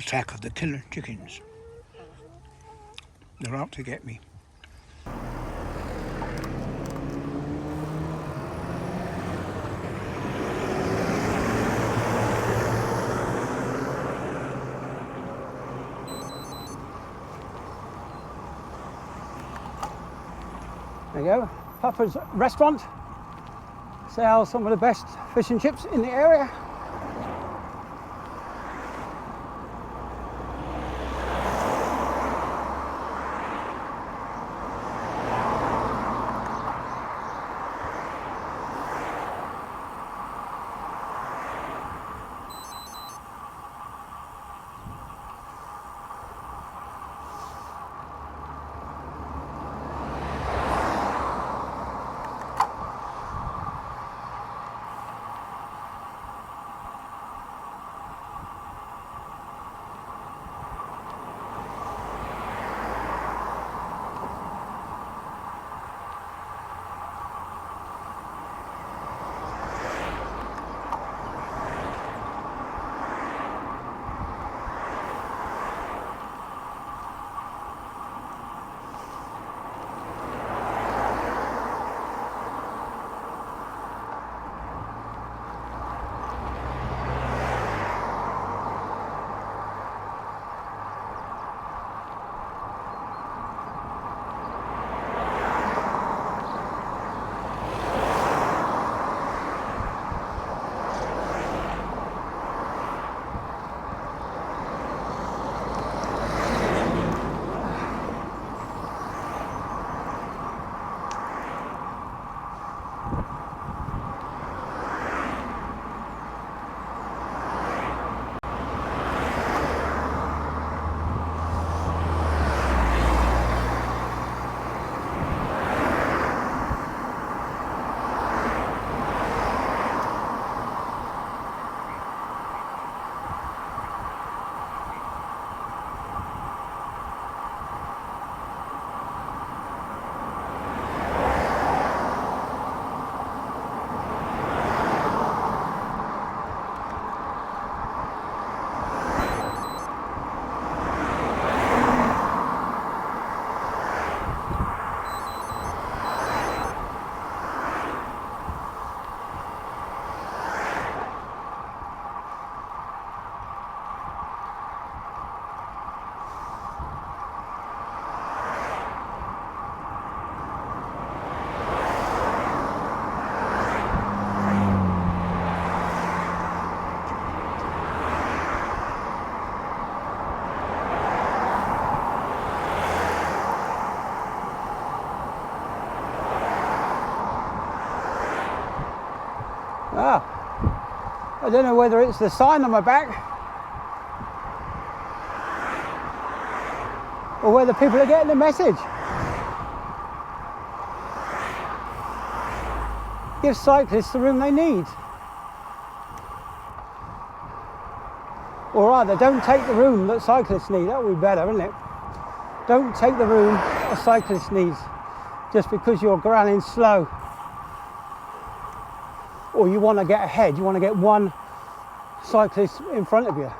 attack of the killer chickens. They're out to get me. There you go, Puffer's restaurant. Sells some of the best fish and chips in the area. I don't know whether it's the sign on my back or whether people are getting the message. Give cyclists the room they need. Or rather, don't take the room that cyclists need. That would be better, wouldn't it? Don't take the room a cyclist needs just because you're running slow. Or you want to get ahead, you want to get one cyclist in front of you.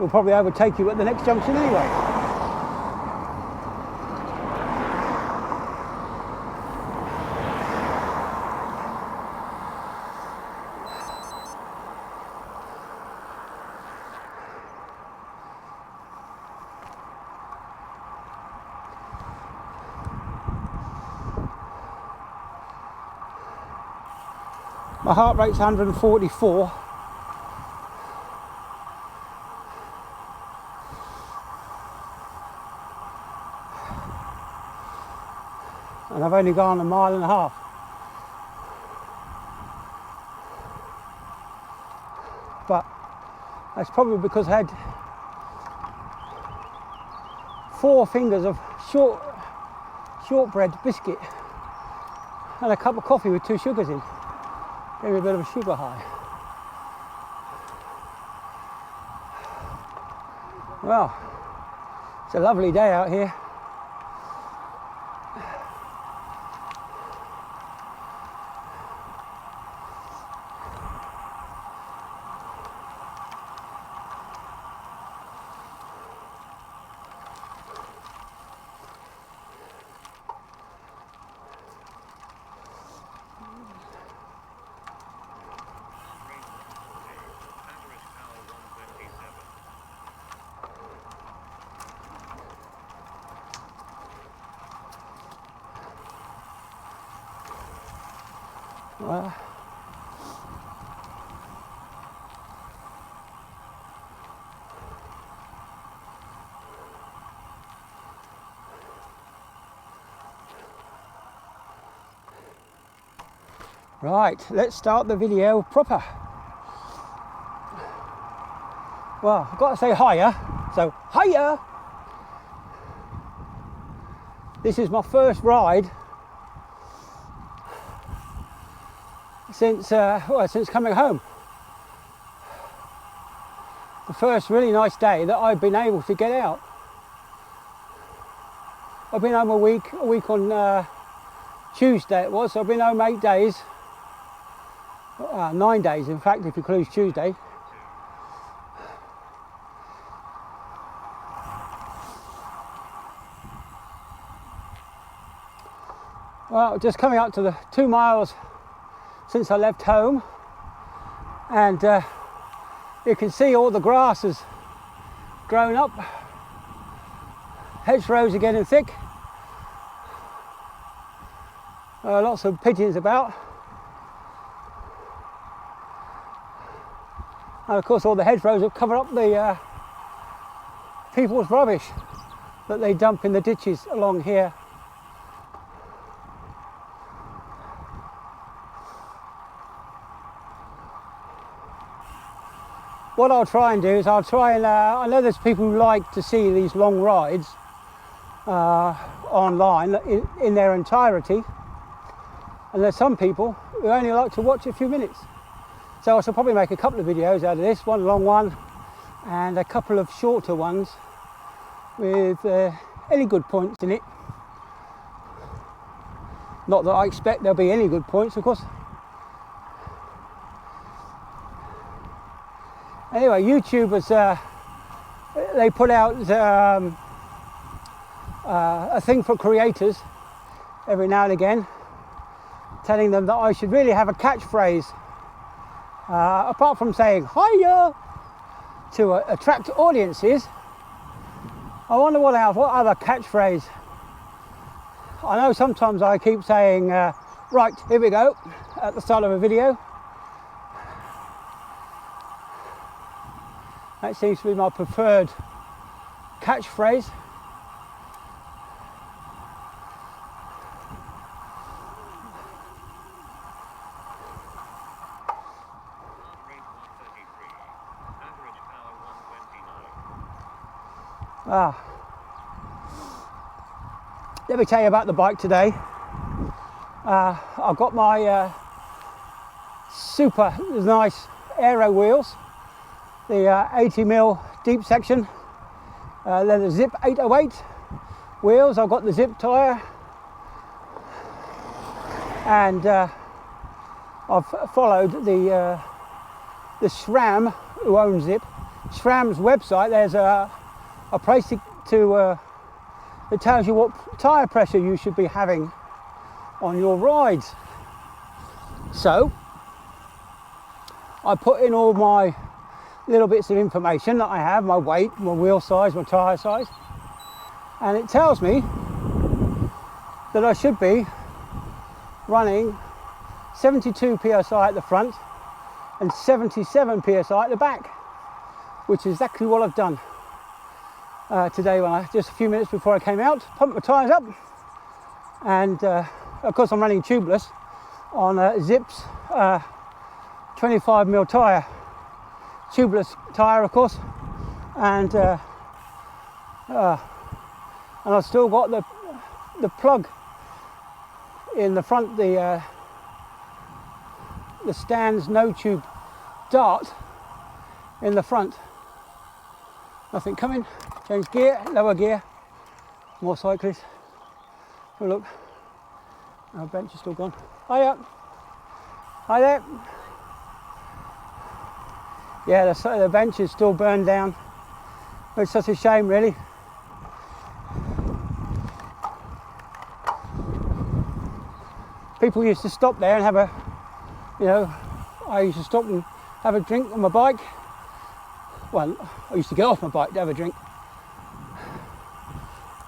We'll probably overtake you at the next junction anyway. My heart rate's 144. And I've only gone 1.5 miles. But that's probably because I had 4 fingers of shortbread biscuit and a cup of coffee with 2 sugars in. Gave me a bit of a sugar high. Well, it's a lovely day out here. Right, let's start the video proper. Well, I've got to say hiya, so hiya! This is my first ride since coming home. The first really nice day that I've been able to get out. I've been home a week on Tuesday it was, so I've been home 8 days. 9 days in fact, if you include Tuesday. Well, just coming up to the 2 miles since I left home, and you can see all the grass has grown up. Hedgerows are getting thick. Lots of pigeons about. And of course all the hedgerows have covered up the people's rubbish that they dump in the ditches along here. What I'll try and do is I know there's people who like to see these long rides online in their entirety, and there's some people who only like to watch a few minutes. So I shall probably make a couple of videos out of this, one long one and a couple of shorter ones with any good points in it. Not that I expect there'll be any good points, of course. Anyway, YouTubers, they put out a thing for creators every now and again, telling them that I should really have a catchphrase. Apart from saying hiya to attract audiences, I wonder what other catchphrase. I know sometimes I keep saying, right, here we go, at the start of a video. That seems to be my preferred catchphrase. Let me tell you about the bike today. I've got my super nice aero wheels, the 80mm deep section, they're the Zip 808 wheels. I've got the Zip tyre, and I've followed the SRAM, who owns Zip. SRAM's website, there's a place that tells you what tyre pressure you should be having on your rides. So I put in all my little bits of information that I have, my weight, my wheel size, my tyre size, and it tells me that I should be running 72 psi at the front and 77 psi at the back, which is exactly what I've done today when just a few minutes before I came out, pumped my tyres up, and of course I'm running tubeless on Zip's 25mm tyre, tubeless tyre of course, and I've still got the plug in the front, the Stan's no tube dart in the front. Nothing coming. Change gear, lower gear. More cyclists. Oh look, our bench is still gone. Hiya. Hi there. Yeah, the bench is still burned down. It's such a shame, really. People used to stop there and have a, I used to stop and have a drink on my bike. Well, I used to get off my bike to have a drink.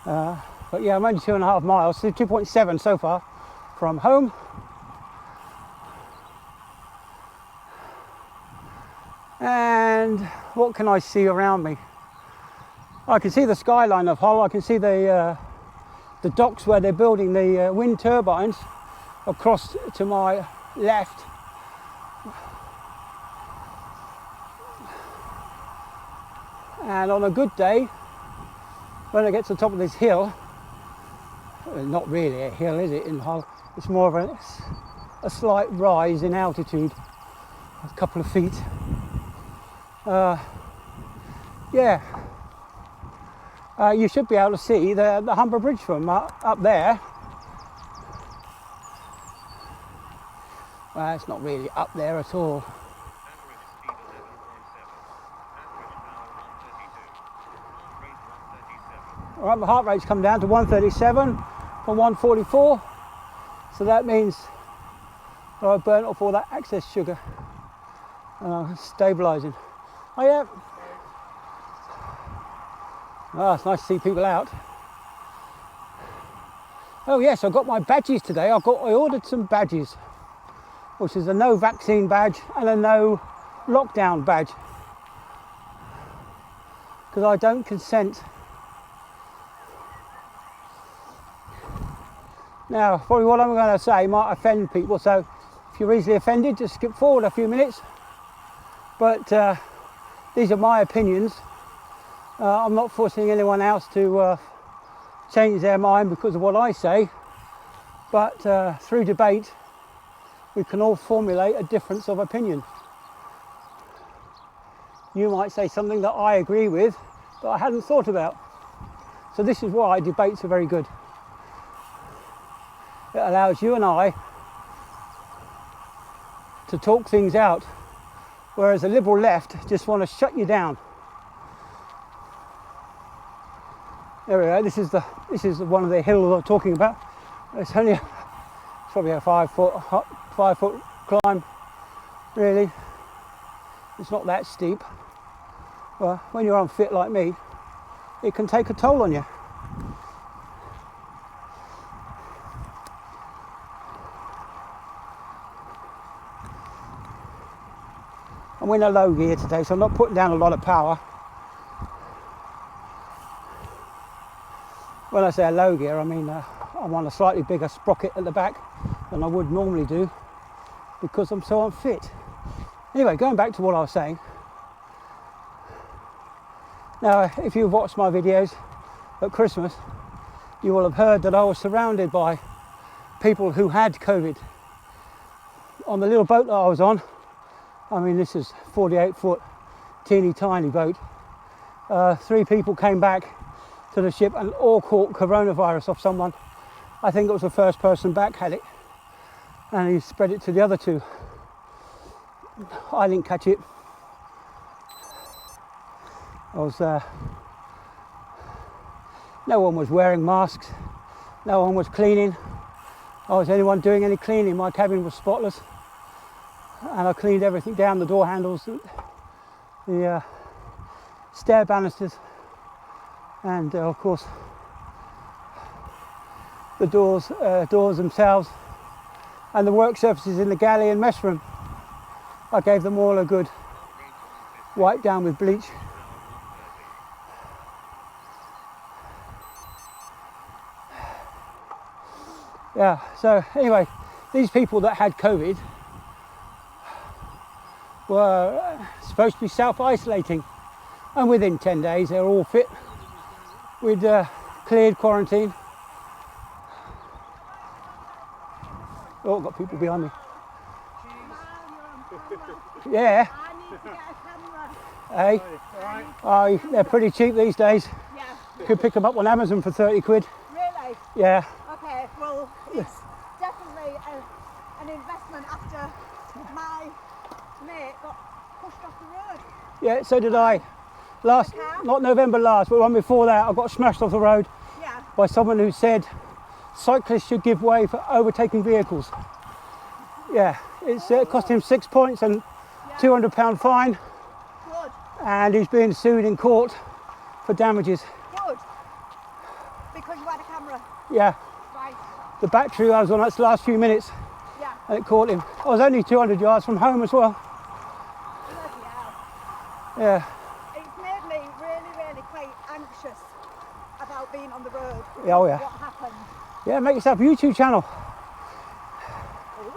But yeah, I'm only 2.5 miles, so 2.7 so far from home. And what can I see around me? I can see the skyline of Hull. I can see the docks where they're building the wind turbines across to my left. And on a good day, when I get to the top of this hill, not really a hill, is it, in Hull? It's more of a slight rise in altitude, a couple of feet. You should be able to see the Humber Bridge from up there. Well, it's not really up there at all. All right, my heart rate's come down to 137 from 144. So that means that I've burnt off all that excess sugar and I'm stabilising. Oh yeah. Oh, it's nice to see people out. Oh yes, I got my badges today. I ordered some badges, which is a no vaccine badge and a no lockdown badge, because I don't consent. Now, probably what I'm going to say might offend people, so if you're easily offended, just skip forward a few minutes. But these are my opinions. I'm not forcing anyone else to change their mind because of what I say, but through debate, we can all formulate a difference of opinion. You might say something that I agree with, that I hadn't thought about. So this is why debates are very good. It allows you and I to talk things out, whereas the liberal left just want to shut you down. There we go. This is one of the hills I'm talking about. It's probably a 5 foot climb. Really, it's not that steep. Well, when you're unfit like me, it can take a toll on you. I'm in a low gear today, so I'm not putting down a lot of power. When I say a low gear, I mean I'm on a slightly bigger sprocket at the back than I would normally do because I'm so unfit. Anyway, going back to what I was saying. Now, if you've watched my videos at Christmas, you will have heard that I was surrounded by people who had COVID. On the little boat that I was on, I mean, this is 48-foot, teeny tiny boat. 3 people came back to the ship and all caught coronavirus off someone. I think it was the first person back had it, and he spread it to the other 2. I didn't catch it. No one was wearing masks. No one was cleaning. Was anyone doing any cleaning? My cabin was spotless. And I cleaned everything down, the door handles, the stair banisters, and of course the doors themselves, and the work surfaces in the galley and mess room. I gave them all a good wipe down with bleach. Yeah, so anyway, these people that had COVID were supposed to be self-isolating, and within 10 days they're all fit. We'd cleared quarantine. Oh, got people behind me. Yeah. I need to get a camera. Hey. Oh, they're pretty cheap these days. Yeah. You could pick them up on Amazon for 30 quid. Really? Yeah. Okay, well, it's definitely an investment after my mate got pushed off the road. Yeah, so did I. Not November last, but one before that, I got smashed off the road Yeah. by someone who said cyclists should give way for overtaking vehicles. Yeah, it's cost him 6 points and £200 fine, Good. and he's being sued in court for damages. Good. Because you had a camera. Yeah, Right. the battery I was on, that's the last few minutes, Yeah. and it caught him. I was only 200 yards from home as well. Bloody hell. Yeah. It's made me really, really quite anxious about being on the road. Yeah, oh yeah. What happened? Yeah, make yourself a YouTube channel. Ooh,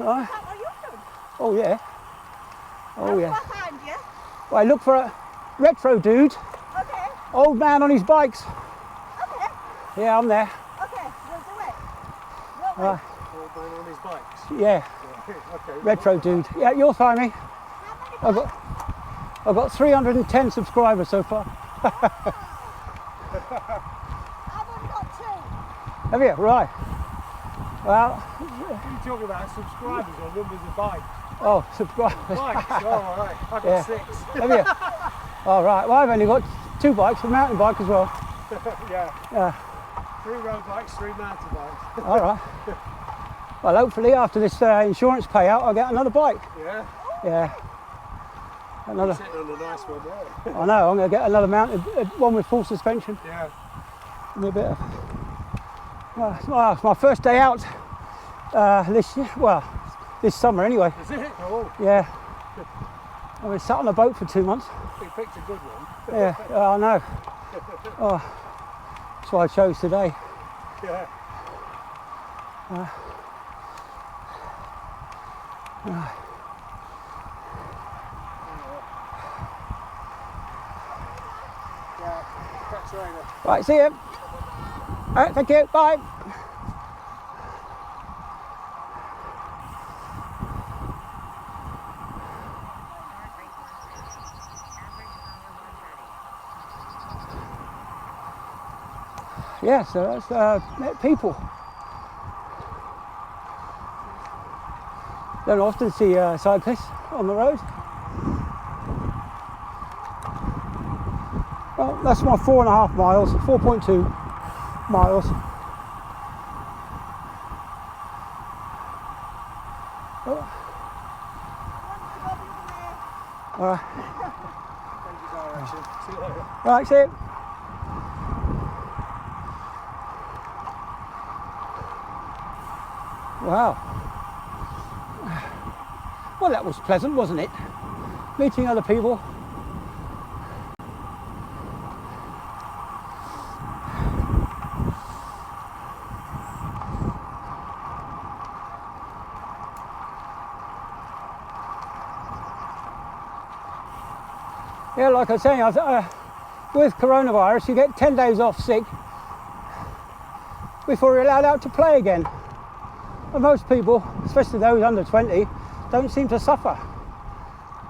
Right. is that what you've done? Oh yeah. Oh How yeah. do I find you? Well, look for a retro dude, Okay, old man on his bikes. okay, Yeah, I'm there. okay, we'll do it. Won't we? Right. Old man on his bikes. Yeah, Okay. retro dude. Yeah, you'll find me. How many I've got 310 subscribers so far. I've only got 2. Have you? Right. Well, What are you talking about? Subscribers or numbers of bikes? oh, subscribers. Bikes? Oh, all right. I've got Yeah. 6. Have you? All right. Well, I've only got 2 bikes, a mountain bike as well. Yeah. Yeah. 3 road bikes, 3 mountain bikes. All right. Well, hopefully after this insurance payout, I'll get another bike. Yeah. Yeah. Another. Sitting on a nice one there. I know. I'm going to get another mounted one with full suspension. Yeah. And a bit of. Well, it's my first day out this year. Well, this summer anyway. Is it? Oh, Yeah. I've been sat on a boat for 2 months. you picked a good one. Yeah. I know. Oh, that's why I chose today. Yeah. Yeah. Catch you later. Right. See you. All right. Thank you. Bye. Yeah, so that's met people. Don't often see cyclists on the road. Well, that's my 4.5 miles, 4.2 miles. Oh, all right, Change your direction. See you later. right, see you. Wow. Well, that was pleasant, wasn't it? Meeting other people. Yeah, like I was saying, with coronavirus, you get 10 days off sick before you're allowed out to play again. And most people, especially those under 20, don't seem to suffer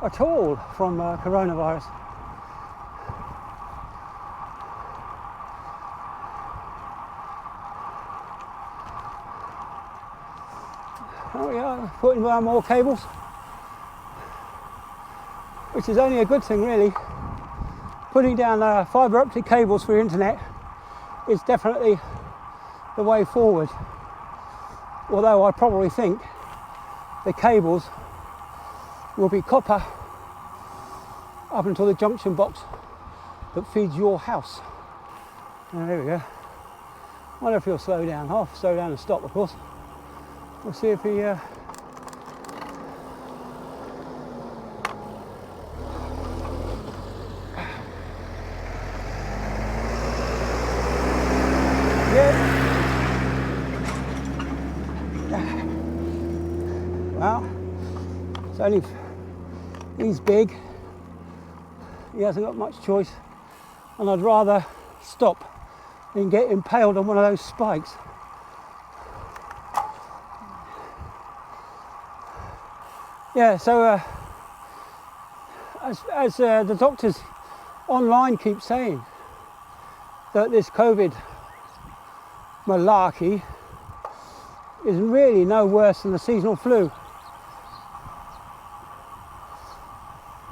at all from coronavirus. Oh yeah, putting down more cables, which is only a good thing really. Putting down fibre optic cables for the internet is definitely the way forward. Although I probably think the cables will be copper up until the junction box that feeds your house. And there we go. I wonder if he'll slow down. I'll slow down and stop, of course. We'll see if he well, it's only, he's big, he hasn't got much choice, and I'd rather stop than get impaled on one of those spikes. Yeah, so as the doctors online keep saying, that this COVID malarkey is really no worse than the seasonal flu.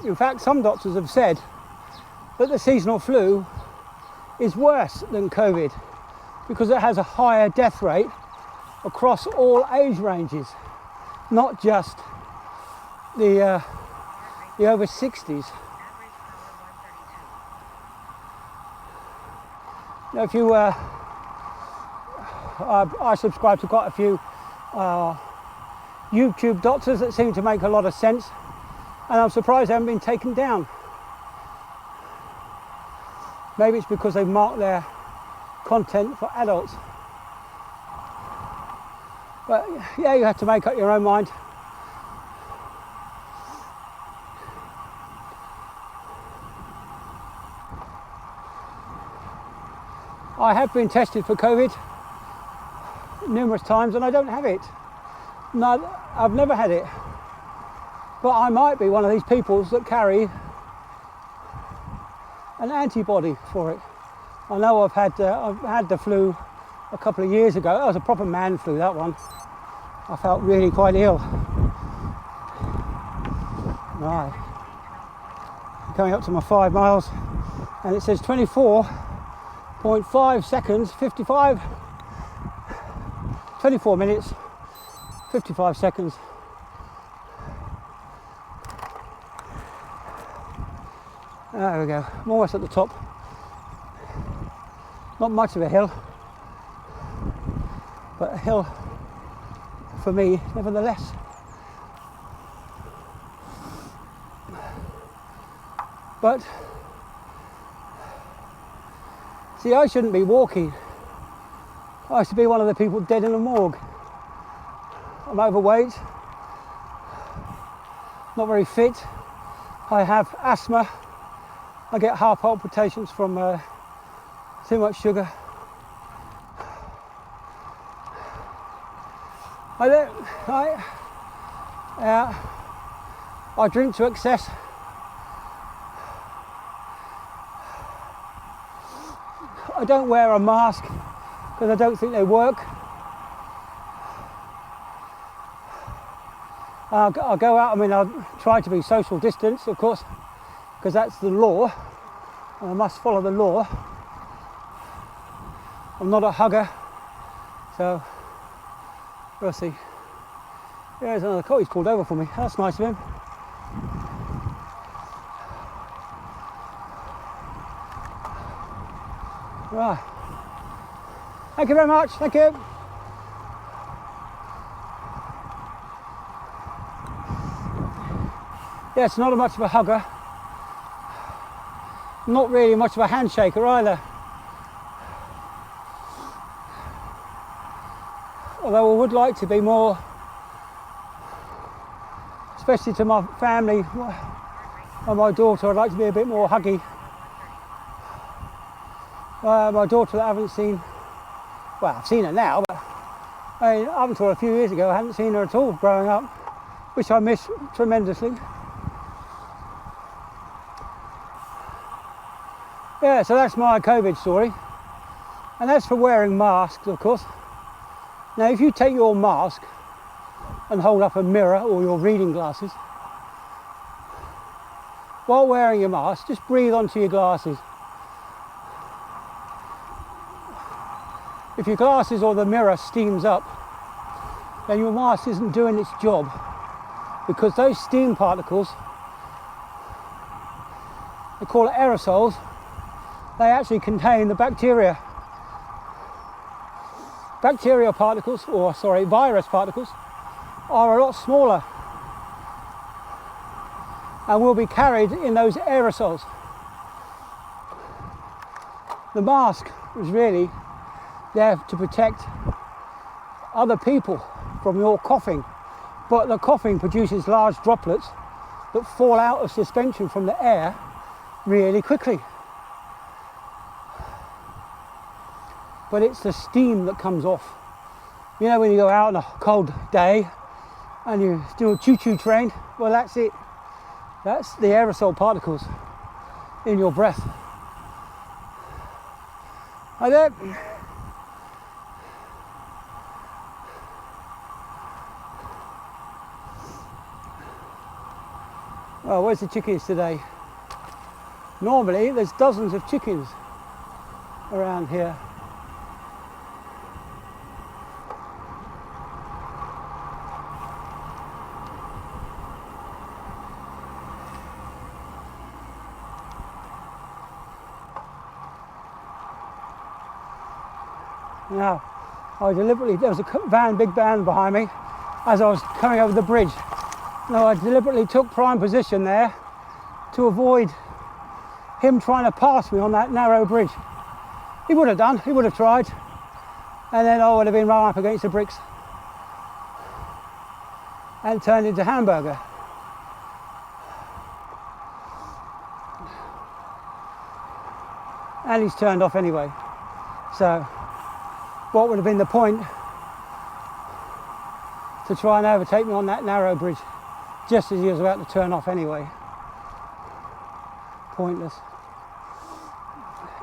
In fact, some doctors have said that the seasonal flu is worse than COVID because it has a higher death rate across all age ranges, not just the over 60s. Now, if you, I subscribe to quite a few YouTube doctors that seem to make a lot of sense, and I'm surprised they haven't been taken down. Maybe it's because they've marked their content for adults. But yeah, you have to make up your own mind. I have been tested for COVID numerous times and I don't have it. No, I've never had it. But I might be one of these people that carry an antibody for it. I know I've had the flu a couple of years ago. That was a proper man flu, that one. I felt really quite ill. Right. Coming up to my 5 miles, and it says 24.5 seconds, 24 minutes, 55 seconds. There we go, I'm almost at the top. Not much of a hill, but a hill for me, nevertheless. But, see, I shouldn't be walking. I should be one of the people dead in the morgue. I'm overweight, not very fit. I have asthma. I get heart palpitations from too much sugar. I drink to excess. I don't wear a mask because I don't think they work. I'll go out, I mean, I'll try to be social distance, of course, because that's the law, and I must follow the law. I'm not a hugger, so we'll see. There's another car, he's pulled over for me, that's nice of him. Right. Thank you very much, thank you. Yeah, it's not much of a hugger. Not really much of a handshaker either. Although I would like to be more, especially to my family and my daughter, I'd like to be a bit more huggy. My daughter that I haven't seen, well, I've seen her now, but I mean, up until a few years ago I hadn't seen her at all growing up, which I miss tremendously. Yeah, so that's my COVID story. And as for wearing masks, of course, now if you take your mask and hold up a mirror or your reading glasses, while wearing your mask, just breathe onto your glasses. If your glasses or the mirror steams up, then your mask isn't doing its job, because those steam particles, they call it aerosols, they actually contain the bacteria. Bacteria particles, or sorry, virus particles, are a lot smaller and will be carried in those aerosols. The mask is really there to protect other people from your coughing, but the coughing produces large droplets that fall out of suspension from the air really quickly. But it's the steam that comes off. You know, when you go out on a cold day and you do a choo-choo train, well, that's it. That's the aerosol particles in your breath. Like that. Well, where's the chickens today? Normally, there's dozens of chickens around here. Now, I deliberately, there was a big van behind me as I was coming over the bridge. No, I deliberately took prime position there to avoid him trying to pass me on that narrow bridge. He would have done, he would have tried, and then I would have been run up against the bricks and turned into hamburger. And he's turned off anyway. So what would have been the point to try and overtake me on that narrow bridge just as he was about to turn off anyway? Pointless.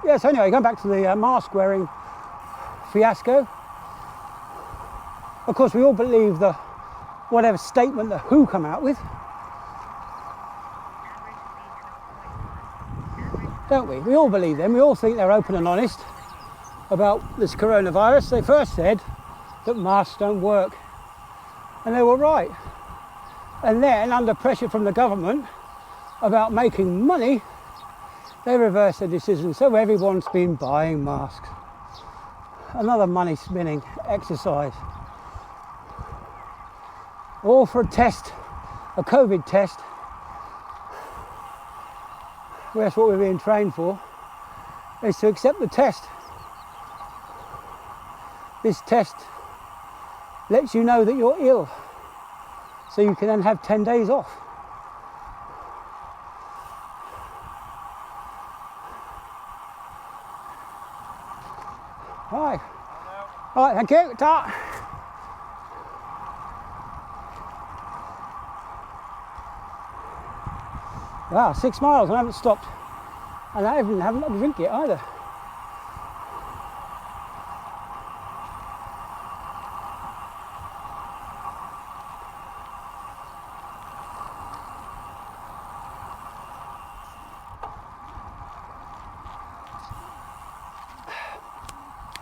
Yes, anyway, going back to the mask wearing fiasco. Of course, we all believe the whatever statement the WHO come out with, don't we? We all believe them. We all think they're open and honest about this coronavirus. They first said that masks don't work, and they were right. And then, under pressure from the government about making money, they reversed their decision. So everyone's been buying masks. Another money spinning exercise. All for a test, a COVID test. Well, that's what we're being trained for, is to accept the test. This test lets you know that you're ill, so you can then have 10 days off. Right. Right, thank you. Ta. Wow, 6 miles and I haven't stopped. And I haven't had a drink yet either.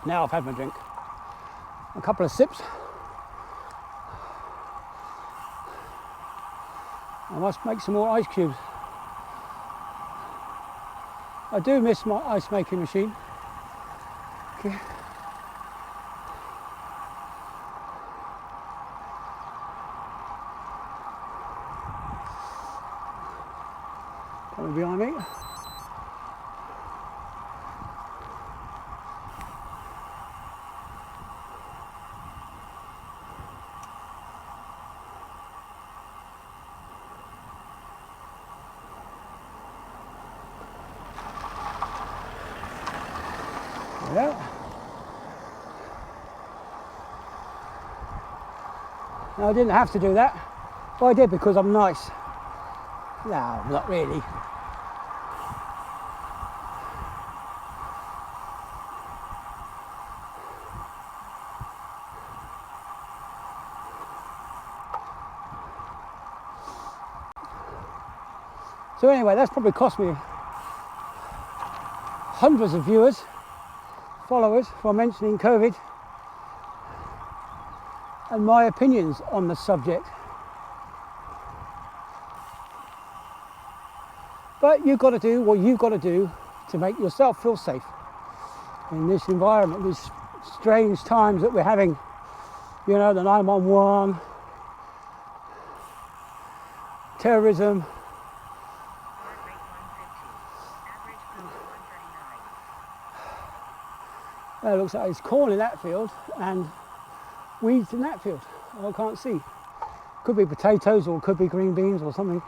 Now I've had my drink. A couple of sips. I must make some more ice cubes. I do miss my ice making machine. Okay. Coming behind me. Yeah. No, I didn't have to do that. Well, I did because I'm nice. No, not really. So anyway, that's probably cost me hundreds of viewers, followers, for mentioning COVID and my opinions on the subject. But you've got to do what you've got to do to make yourself feel safe in this environment, these strange times that we're having. You know, the 911, terrorism. It looks like there's corn in that field and weeds in that field. I can't see. Could be potatoes or could be green beans or something.